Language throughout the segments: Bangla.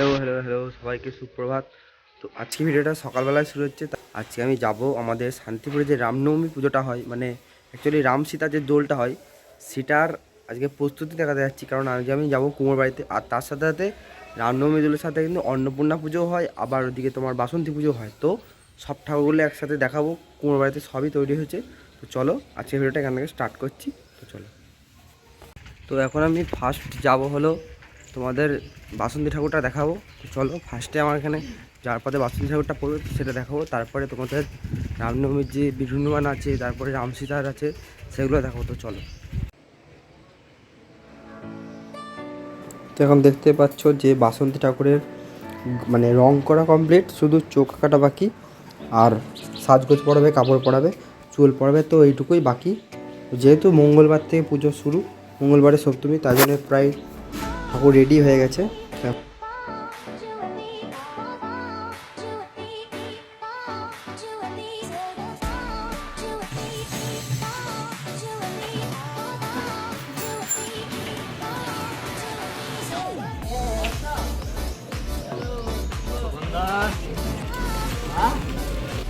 হ্যালো হ্যালো হ্যালো সবাইকে সুপ্রভাত। তো আজকে ভিডিওটা সকালবেলায় শুরু হচ্ছে। আজকে আমি যাব আমাদের শান্তিপুরে যে রামনবমী পুজোটা হয়, মানে অ্যাকচুয়ালি রাম সীতা যে দোলটা হয় সেটার আজকে প্রস্তুতি দেখাতে যাচ্ছি। কারণ আজকে আমি যাবো কুমোর বাড়িতে, আর তার সাথে সাথে রামনবমী দোলের সাথে কিন্তু অন্নপূর্ণা পুজো হয়, আবার ওদিকে তোমার বাসন্তী পুজো হয়। তো সব ঠাকুরগুলো একসাথে দেখাবো। কুমোর বাড়িতে সবই তৈরি হয়েছে। তো চলো আজকে ভিডিওটা এখান থেকে স্টার্ট করছি। তো চলো। তো এখন আমি ফার্স্ট যাব হলো তোমাদের বাসন্তী ঠাকুরটা দেখাবো। তো চলো ফার্স্টে আমার এখানে যার পাতে বাসন্তী ঠাকুরটা পড়বে সেটা দেখাবো, তারপরে তোমাদের রামনবমীর যে বিষ্ণুমান আছে, তারপরে রাম সীতার আছে, সেগুলো দেখাবো। তো চলো। তো এখন দেখতে পাচ্ছ যে বাসন্তী ঠাকুরের মানে রং করা কমপ্লিট, শুধু চোখ কাটা বাকি, আর সাজগোজ পড়াবে, কাপড় পরাবে, চুল পরাবে, তো এইটুকুই বাকি। যেহেতু মঙ্গলবার থেকে পুজো শুরু, মঙ্গলবারে সপ্তমী, তাই জন্য প্রায় ঠাকুর রেডি হয়ে গেছে।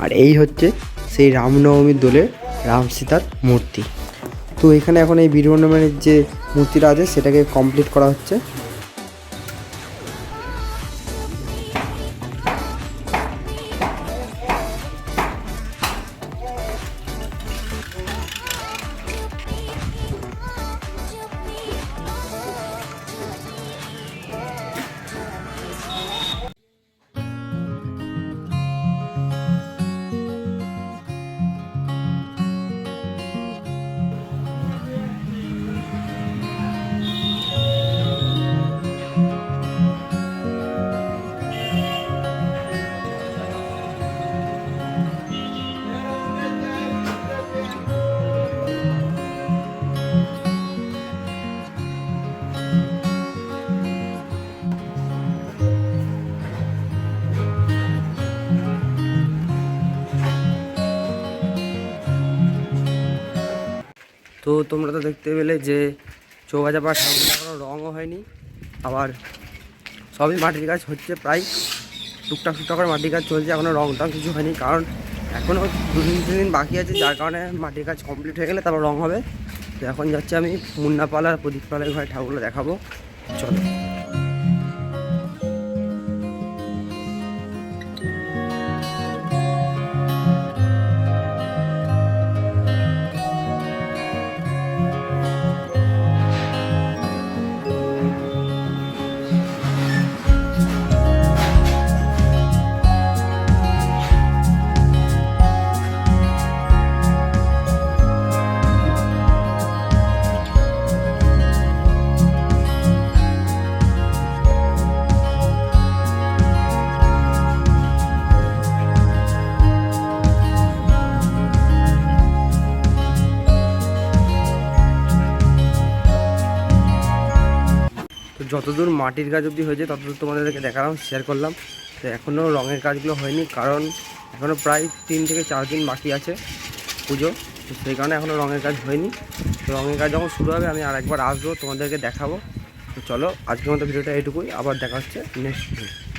আর এই হচ্ছে সেই রামনবমীর দোলের রাম সীতার মূর্তি। তো এখানে এখন এই বীরবর্ণমানের যে মূর্তিটা আছে সেটাকে কমপ্লিট করা হচ্ছে। তো তোমরা তো দেখতে পেলে যে চৌগাছা পাড়া ঠাকুরটা কোনো রঙও হয়নি, আবার সবই মাটির কাজ হচ্ছে, প্রায় টুকটাক টুকটাক করে মাটির কাজ চলছে, এখনও রং টং কিছু হয়নি, কারণ এখনও 2-3 দিন বাকি আছে, যার কারণে মাটির কাজ কমপ্লিট হয়ে গেলে তারপর রং হবে। তো এখন যাচ্ছি আমি মুন্নাপাল আর প্রদীপ পালের ঘরে ঠাকুরগুলো দেখাবো। চলো। তো যতদূর মাটির কাজ অবধি হয়েছে ততদূর তোমাদেরকে দেখালাম, শেয়ার করলাম। তো এখনও রঙের কাজগুলো হয়নি, কারণ এখনও প্রায় 3 থেকে 4 দিন বাকি আছে পুজো। তো সেই কারণে এখনও রঙের কাজ হয়নি। তো রঙের কাজ যখন শুরু হবে আমি আরেকবার আসবো, তোমাদেরকে দেখাবো। তো চলো আজকের মতো ভিডিওটা এইটুকুই, আবার দেখা হচ্ছে নেক্সট ভিডিও।